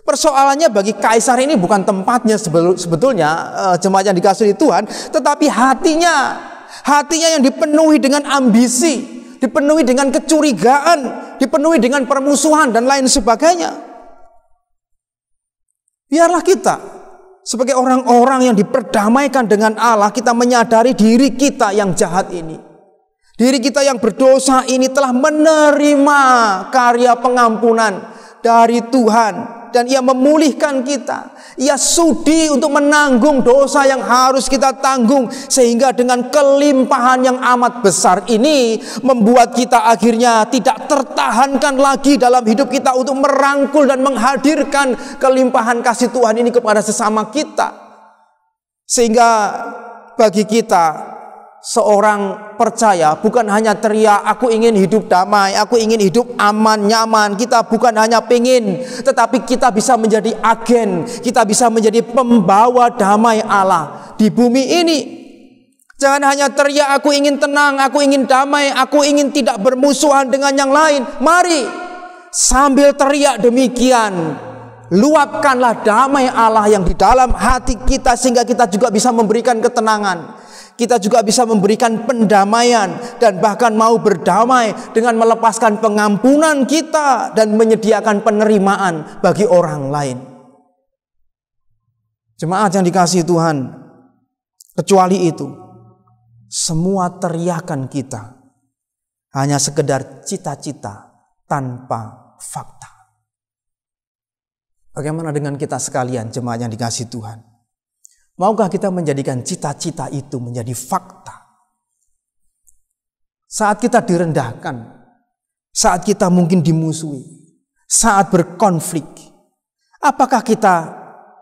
Persoalannya bagi kaisar ini bukan tempatnya sebetulnya, jemaat yang dikasihi Tuhan, tetapi hatinya. Hatinya yang dipenuhi dengan ambisi, dipenuhi dengan kecurigaan, dipenuhi dengan permusuhan dan lain sebagainya. Biarlah kita Sebagai orang-orang yang diperdamaikan dengan Allah, kita menyadari diri kita yang jahat ini. Diri kita yang berdosa ini telah menerima karya pengampunan dari Tuhan. Dan Ia memulihkan kita. Ia sudi untuk menanggung dosa yang harus kita tanggung. Sehingga dengan kelimpahan yang amat besar ini membuat kita akhirnya tidak tertahankan lagi dalam hidup kita untuk merangkul dan menghadirkan kelimpahan kasih Tuhan ini kepada sesama kita. Sehingga bagi kita, seorang percaya bukan hanya teriak, aku ingin hidup damai, aku ingin hidup aman, nyaman. Kita bukan hanya pengen, tetapi kita bisa menjadi agen, kita bisa menjadi pembawa damai Allah di bumi ini. Jangan hanya teriak, aku ingin tenang, aku ingin damai, aku ingin tidak bermusuhan dengan yang lain. Mari sambil teriak demikian, luapkanlah damai Allah yang di dalam hati kita, sehingga kita juga bisa memberikan ketenangan. Kita juga bisa memberikan pendamaian dan bahkan mau berdamai dengan melepaskan pengampunan kita dan menyediakan penerimaan bagi orang lain. Jemaat yang dikasihi Tuhan, kecuali itu, semua teriakan kita hanya sekedar cita-cita tanpa fakta. Bagaimana dengan kita sekalian, jemaat yang dikasihi Tuhan? Maukah kita menjadikan cita-cita itu menjadi fakta? Saat kita direndahkan, saat kita mungkin dimusuhi, saat berkonflik, apakah kita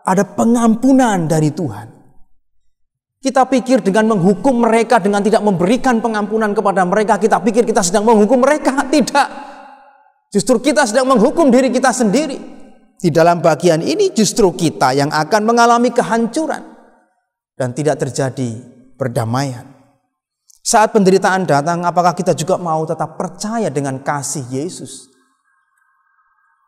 ada pengampunan dari Tuhan? Kita pikir dengan menghukum mereka, dengan tidak memberikan pengampunan kepada mereka, kita pikir kita sedang menghukum mereka. Tidak. Justru kita sedang menghukum diri kita sendiri. Di dalam bagian ini justru kita yang akan mengalami kehancuran dan tidak terjadi perdamaian. Saat penderitaan datang, apakah kita juga mau tetap percaya dengan kasih Yesus?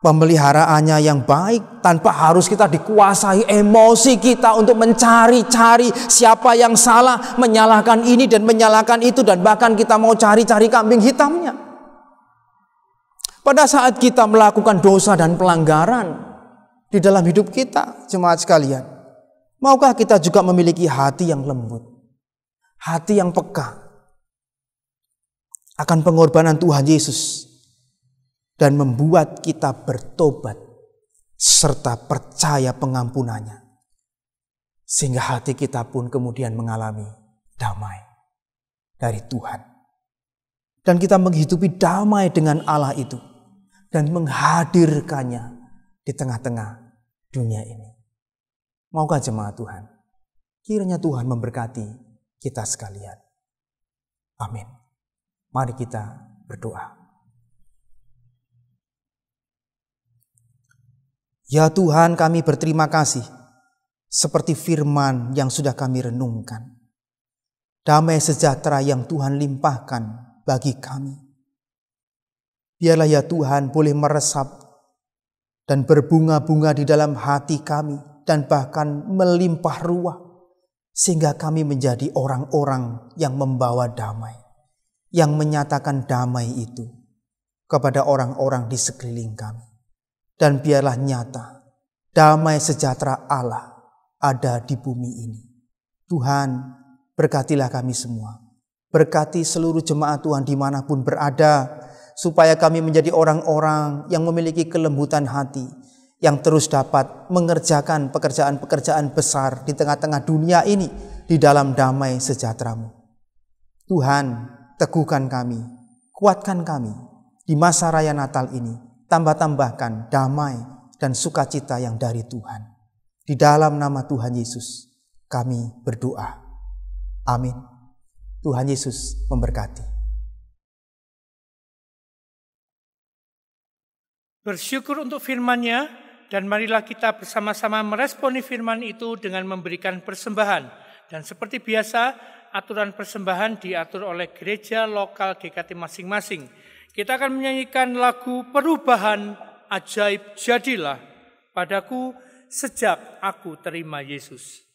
Pemeliharaannya yang baik, tanpa harus kita dikuasai emosi kita untuk mencari-cari siapa yang salah, menyalahkan ini dan menyalahkan itu, dan bahkan kita mau cari-cari kambing hitamnya. Pada saat kita melakukan dosa dan pelanggaran di dalam hidup kita, jemaat sekalian, maukah kita juga memiliki hati yang lembut, hati yang peka akan pengorbanan Tuhan Yesus, dan membuat kita bertobat serta percaya pengampunannya, sehingga hati kita pun kemudian mengalami damai dari Tuhan, dan kita menghidupi damai dengan Allah itu dan menghadirkannya di tengah-tengah dunia ini. Maukah jemaat Tuhan, kiranya Tuhan memberkati kita sekalian. Amin. Mari kita berdoa. Ya Tuhan, kami berterima kasih seperti firman yang sudah kami renungkan. Damai sejahtera yang Tuhan limpahkan bagi kami. Biarlah ya Tuhan boleh meresap dan berbunga-bunga di dalam hati kami, dan bahkan melimpah ruah, sehingga kami menjadi orang-orang yang membawa damai, yang menyatakan damai itu kepada orang-orang di sekeliling kami. Dan biarlah nyata damai sejahtera Allah ada di bumi ini. Tuhan, berkatilah kami semua. Berkati seluruh jemaat Tuhan dimanapun berada, supaya kami menjadi orang-orang yang memiliki kelembutan hati, yang terus dapat mengerjakan pekerjaan-pekerjaan besar di tengah-tengah dunia ini di dalam damai sejahtera-Mu. Tuhan, teguhkan kami, kuatkan kami di masa raya Natal ini, tambah-tambahkan damai dan sukacita yang dari Tuhan. Di dalam nama Tuhan Yesus kami berdoa. Amin. Tuhan Yesus memberkati. Bersyukur untuk firman-Nya. Dan marilah kita bersama-sama meresponi firman itu dengan memberikan persembahan. Dan seperti biasa, aturan persembahan diatur oleh gereja lokal GKT masing-masing. Kita akan menyanyikan lagu Perubahan Ajaib Jadilah Padaku Sejak Aku Terima Yesus.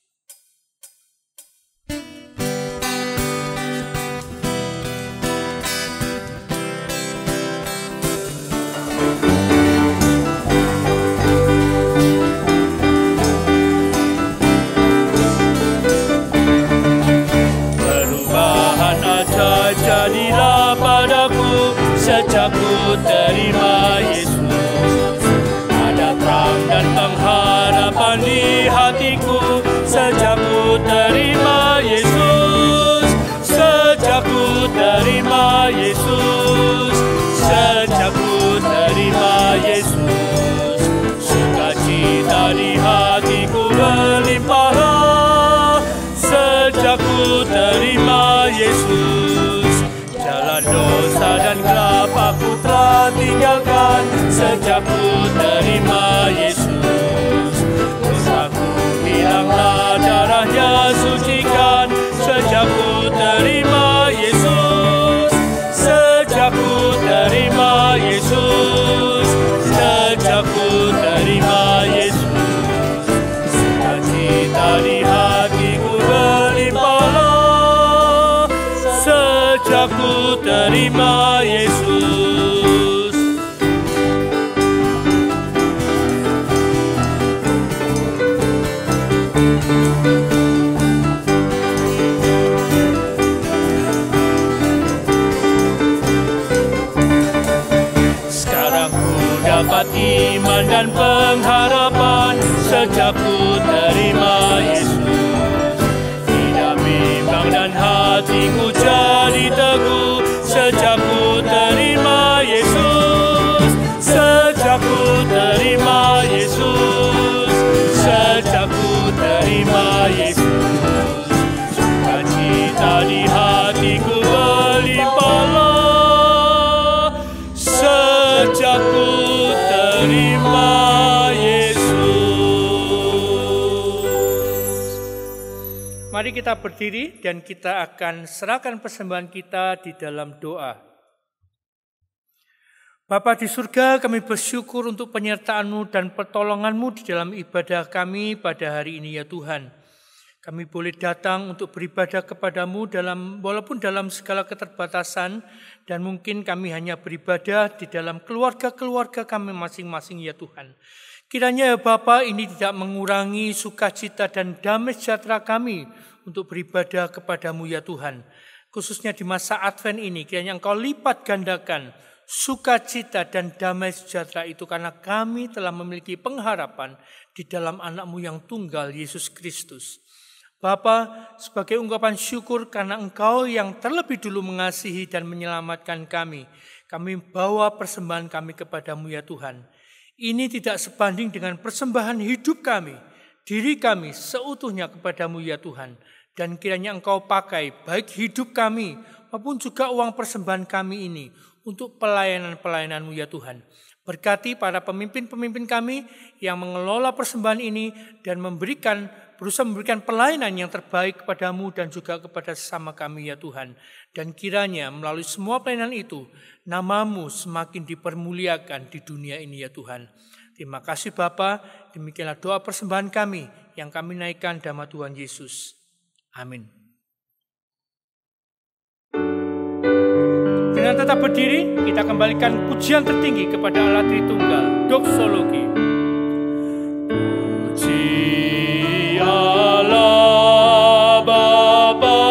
sejak ku terima Yesus. Ada terang dan pengharapan di hatiku sejak ku terima Yesus. Sejak ku terima Yesus, sejak ku terima Yesus, sukacita di hatiku berlimpahlah. Sejak ku terima Yesus, jalan dosa dan gelap aku telah tinggalkan. Sejak ku terima Yesus, dosaku hilanglah, darahnya sucikan. Sejak ku terima Yesus, sejak ku terima Yesus, sejak ku terima Yesus, sukacita di hatiku berlimpahlah. Sejak ku terima Yesus. Dapat iman dan pengharapan sejak ku terima Yesus. Tidak bimbang dan hatiku jadi teguh sejak ku terima Yesus. Sejak ku terima Yesus, sejak ku terima Yesus, sukacita di hatiku berlimpahlah. Sejak ku terima Yesus. Mari kita berdiri dan kita akan serahkan persembahan kita di dalam doa. Bapa di surga, kami bersyukur untuk penyertaan-Mu dan pertolongan-Mu di dalam ibadah kami pada hari ini ya Tuhan. Kami boleh datang untuk beribadah kepadamu walaupun dalam segala keterbatasan, dan mungkin kami hanya beribadah di dalam keluarga-keluarga kami masing-masing ya Tuhan. Kiranya ya Bapa, ini tidak mengurangi sukacita dan damai sejahtera kami untuk beribadah kepadamu ya Tuhan. Khususnya di masa Advent ini, kiranya Engkau lipat gandakan sukacita dan damai sejahtera itu, karena kami telah memiliki pengharapan di dalam anak-Mu yang tunggal, Yesus Kristus. Bapa, sebagai ungkapan syukur karena Engkau yang terlebih dulu mengasihi dan menyelamatkan kami bawa persembahan kami kepadamu ya Tuhan. Ini tidak sebanding dengan persembahan hidup kami, diri kami seutuhnya kepadamu ya Tuhan. Dan kiranya Engkau pakai baik hidup kami maupun juga uang persembahan kami ini untuk pelayanan-pelayanan-Mu ya Tuhan. Berkati para pemimpin-pemimpin kami yang mengelola persembahan ini dan berusaha memberikan pelayanan yang terbaik kepadamu dan juga kepada sesama kami ya Tuhan. Dan kiranya melalui semua pelayanan itu, nama-Mu semakin dipermuliakan di dunia ini ya Tuhan. Terima kasih Bapa, demikianlah doa persembahan kami yang kami naikkan dalam Tuhan Yesus. Amin. Dengan tetap berdiri, kita kembalikan pujian tertinggi kepada Allah Tritunggal, doksologi. Puji Allah Bapa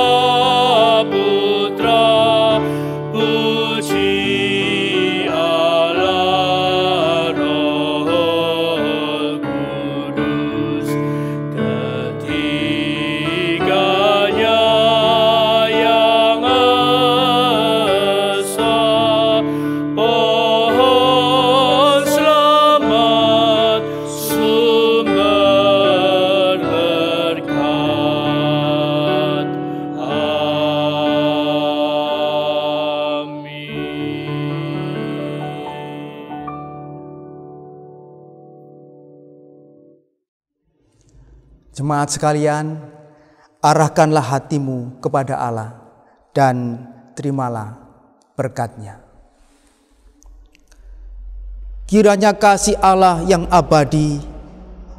Putra, puji Allah Roh Kudus, ketiganya yang esa, pohon selamat, sumber berkat. Jemaat sekalian, arahkanlah hatimu kepada Allah dan terimalah berkat-Nya. Kiranya kasih Allah yang abadi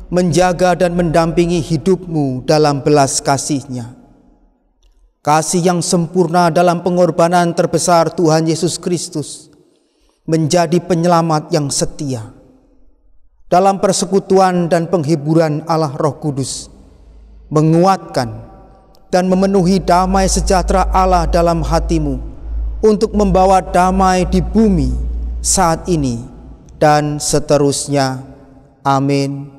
menjaga dan mendampingi hidupmu dalam belas kasih-Nya. Kasih yang sempurna dalam pengorbanan terbesar Tuhan Yesus Kristus menjadi penyelamat yang setia. Dalam persekutuan dan penghiburan Allah Roh Kudus, menguatkan dan memenuhi damai sejahtera Allah dalam hatimu untuk membawa damai di bumi saat ini dan seterusnya. Amin.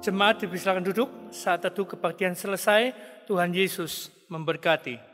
Jemaat dipersilakan duduk. Saat teduh kebaktian selesai, Tuhan Yesus memberkati.